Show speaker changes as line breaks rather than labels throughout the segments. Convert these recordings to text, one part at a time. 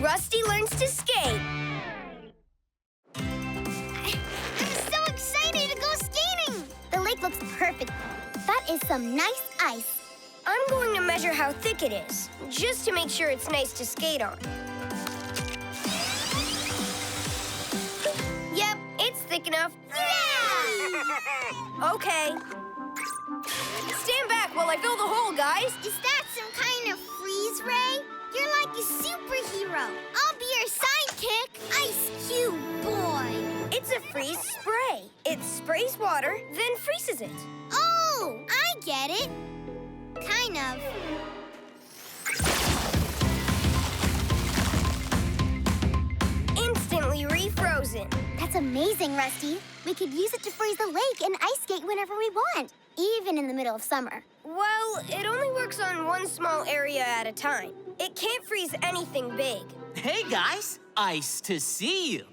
Rusty learns to skate.
I'm so excited to go skating! The lake looks perfect. That is some nice ice.
I'm going to measure how thick it is, just to make sure it's nice to skate on. Yep, it's thick enough.
Yeah!
Okay. Stand back while I fill the hole, guys.
Is that some kind of freeze ray? You're like a superhero. I'll be your sidekick, Ice Cube Boy.
It's a freeze spray. It sprays water, then freezes it.
Oh, I get it. Kind of.
Instantly refrozen.
That's amazing, Rusty. We could use it to freeze the lake and ice skate whenever we want, even in the middle of summer.
Well, it only works on one small area at a time. It can't freeze anything big.
Hey, guys. Ice to see you.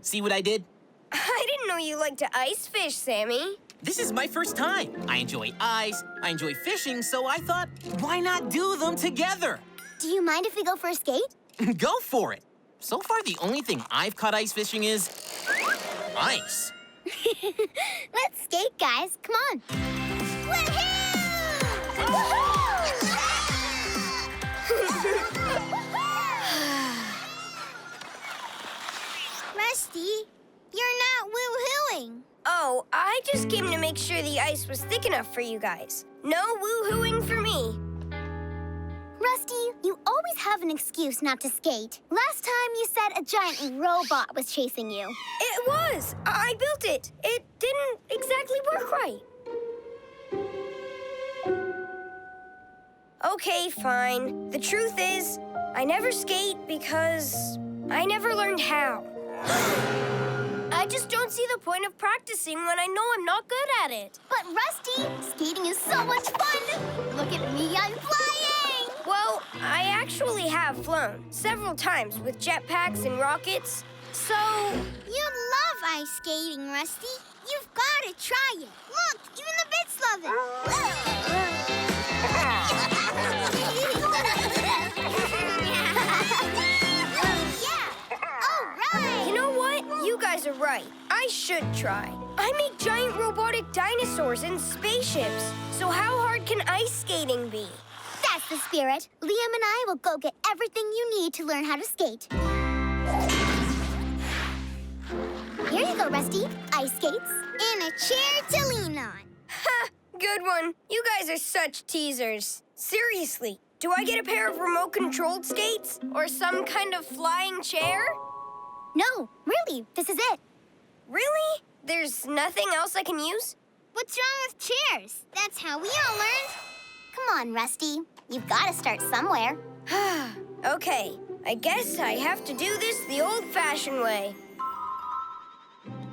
See what I did?
I didn't know you liked to ice fish, Sammy.
This is my first time. I enjoy ice, I enjoy fishing, so I thought, why not do them together?
Do you mind if we go for a skate?
Go for it. So far, the only thing I've caught ice fishing is ice.
Let's skate, guys. Come on. Rusty, you're not woo-hooing.
Oh, I just came to make sure the ice was thick enough for you guys. No woo-hooing for me.
Rusty, you always have an excuse not to skate. Last time you said a giant robot was chasing you.
It was. I built it. It didn't exactly work right. Okay, fine. The truth is, I never skate because I never learned how. I just don't see the point of practicing when I know I'm not good at it.
But Rusty, skating is so much fun. Look at me, I'm flying.
Well, I actually have flown several times with jetpacks and rockets, so...
You love ice skating, Rusty. You've got to try it. Look, even the bits love it.
You know what? You guys are right. I should try. I make giant robotic dinosaurs and spaceships. So how hard can ice skating be?
That's the spirit. Liam and I will go get everything you need to learn how to skate. Here you go, Rusty. Ice skates. And a chair to lean on.
Ha! Good one. You guys are such teasers. Seriously, do I get a pair of remote-controlled skates? Or some kind of flying chair?
No, really, this is it.
Really? There's nothing else I can use?
What's wrong with chairs? That's how we all learned. Come on, Rusty. You've got to start somewhere.
Okay, I guess I have to do this the old-fashioned way.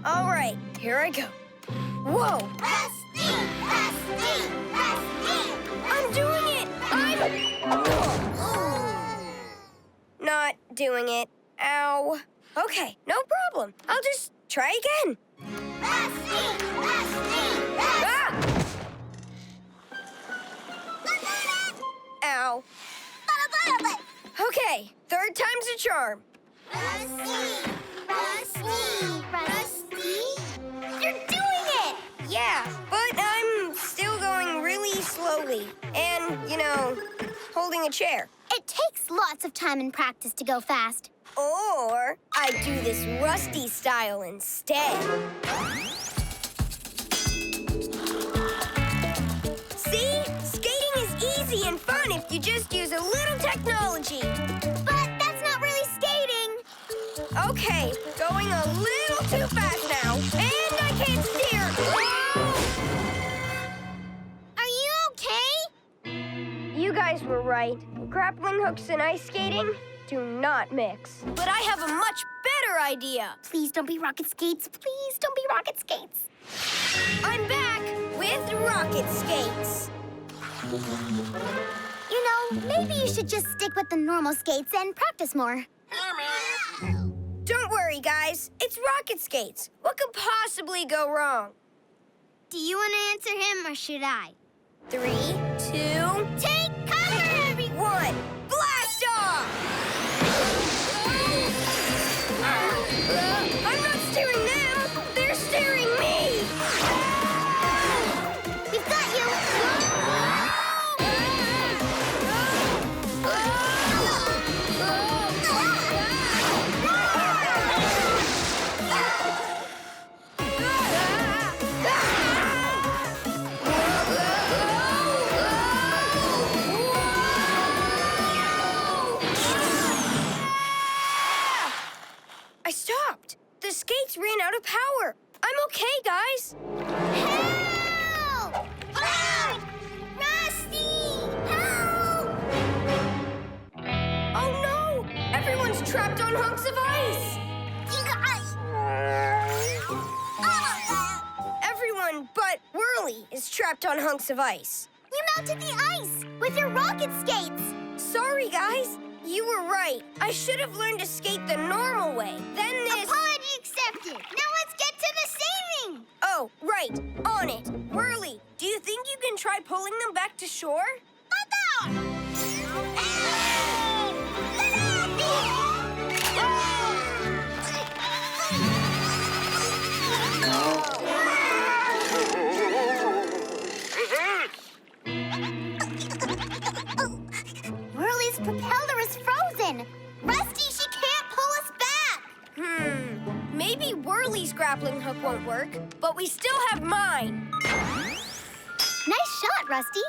All right, here I go. Whoa!
Rusty! Rusty! Rusty!
I'm doing it! Not doing it. Ow. Okay, no problem. I'll just try again.
Rusty! Rusty!
Ah! Ow. Okay, third time's a charm.
Rusty! Rusty! Rusty! You're doing it!
Yeah, but I'm still going really slowly. And, you know, holding a chair.
It takes lots of time and practice to go fast.
Or I do this Rusty style instead. See? Skating is easy and fun if you just use a little technology.
But that's not really skating.
Okay, going a little too fast now. And I can't steer. Oh!
Are you okay?
You guys were right. Grappling hooks and ice skating do not mix. But I have a much better idea.
Please don't be rocket skates. Please don't be rocket skates.
I'm back with rocket skates.
You know, maybe you should just stick with the normal skates and practice more.
Don't worry, guys. It's rocket skates. What could possibly go wrong?
Do you want to answer him or should I?
3, 2...
Take cover, everyone!
1. Blast off! skates ran out of power. I'm okay, guys.
Help! Help! Rusty! Help!
Oh no! Everyone's trapped on hunks of ice. Everyone but Whirly is trapped on hunks of ice.
You melted the ice with your rocket skates.
Sorry, guys. You were right. I should have learned to skate the normal way. Then this...
Apology accepted. Now let's get to the saving.
Oh, right. On it. Whirly, do you think you can try pulling them back to shore?
Whirly's propeller is frozen. Rusty, she can't pull us back.
Maybe Whirly's grappling hook won't work, but we still have mine.
Nice shot, Rusty.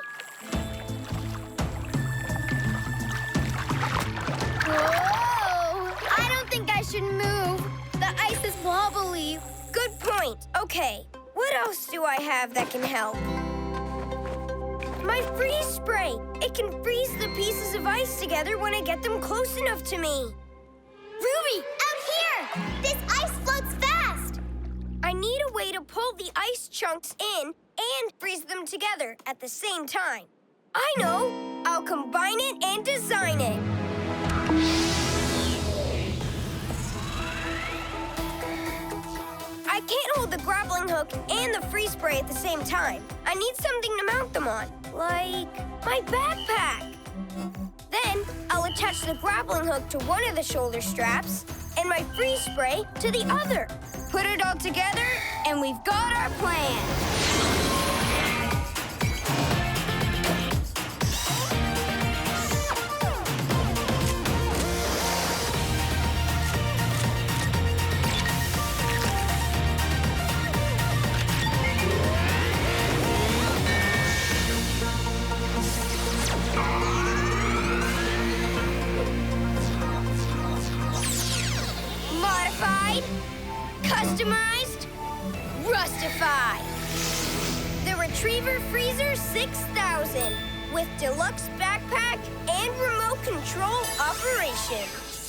Whoa! I don't think I should move. The ice is wobbly.
Good point. Okay, what else do I have that can help? My freeze spray. It can freeze the pieces of ice together when I get them close enough to me.
Ruby, out here! This ice floats fast!
I need a way to pull the ice chunks in and freeze them together at the same time. I know! I'll combine it and design it. I can't hold the grappling hook and the freeze spray at the same time. I need something to mount them on, like my backpack. Then I'll attach the grappling hook to one of the shoulder straps and my freeze spray to the other. Put it all together, and we've got our plan. Modified, customized, Rustify. The Retriever Freezer 6000 with deluxe backpack and remote control operation.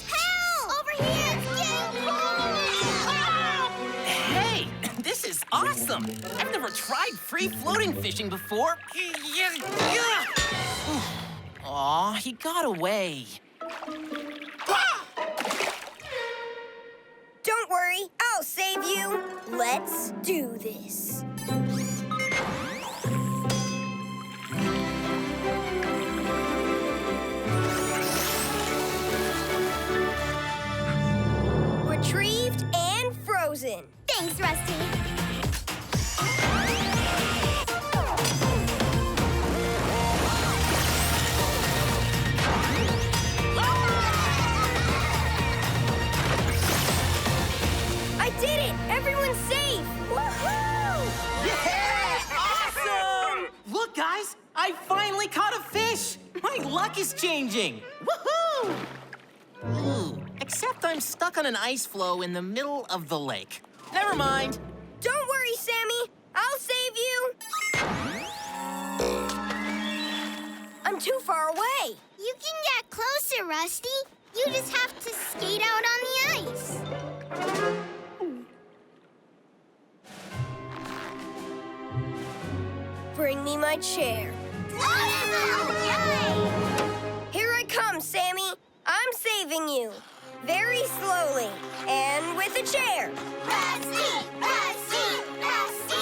Help! Over here! It's getting cold!
Hey, this is awesome. I've never tried free floating fishing before. Aw, he got away.
Don't worry, I'll save you. Let's do this. Retrieved and frozen.
Thanks, Rusty.
I did it! Everyone's safe! Woohoo!
Yeah! Awesome! Look, guys, I finally caught a fish. My luck is changing. Woohoo! Ooh, except I'm stuck on an ice floe in the middle of the lake. Never mind.
Don't worry, Sammy. I'll save you. I'm too far away.
You can get closer, Rusty. You just have to skate out on the ice.
Bring me my chair. Here I come, Sammy. I'm saving you. Very slowly. And with a chair.
Rusty! Rusty! Rusty!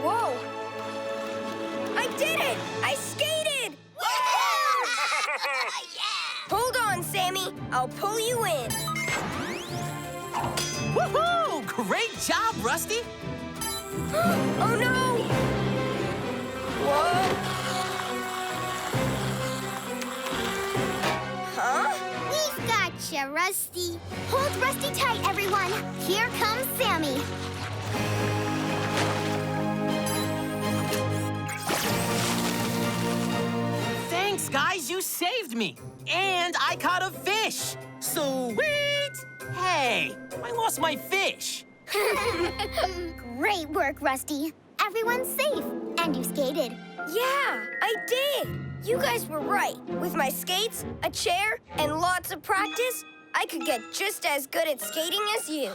Whoa. I did it! I skated! Hold on, Sammy. I'll pull you in.
Woohoo! Great job, Rusty.
Oh, no! Whoa! Huh?
We've got you, Rusty. Hold Rusty tight, everyone. Here comes Sammy.
Thanks, guys. You saved me. And I caught a fish. Sweet! Hey, I lost my fish.
Great work, Rusty. Everyone's safe, and you skated.
Yeah, I did. You guys were right. With my skates, a chair, and lots of practice, I could get just as good at skating as you.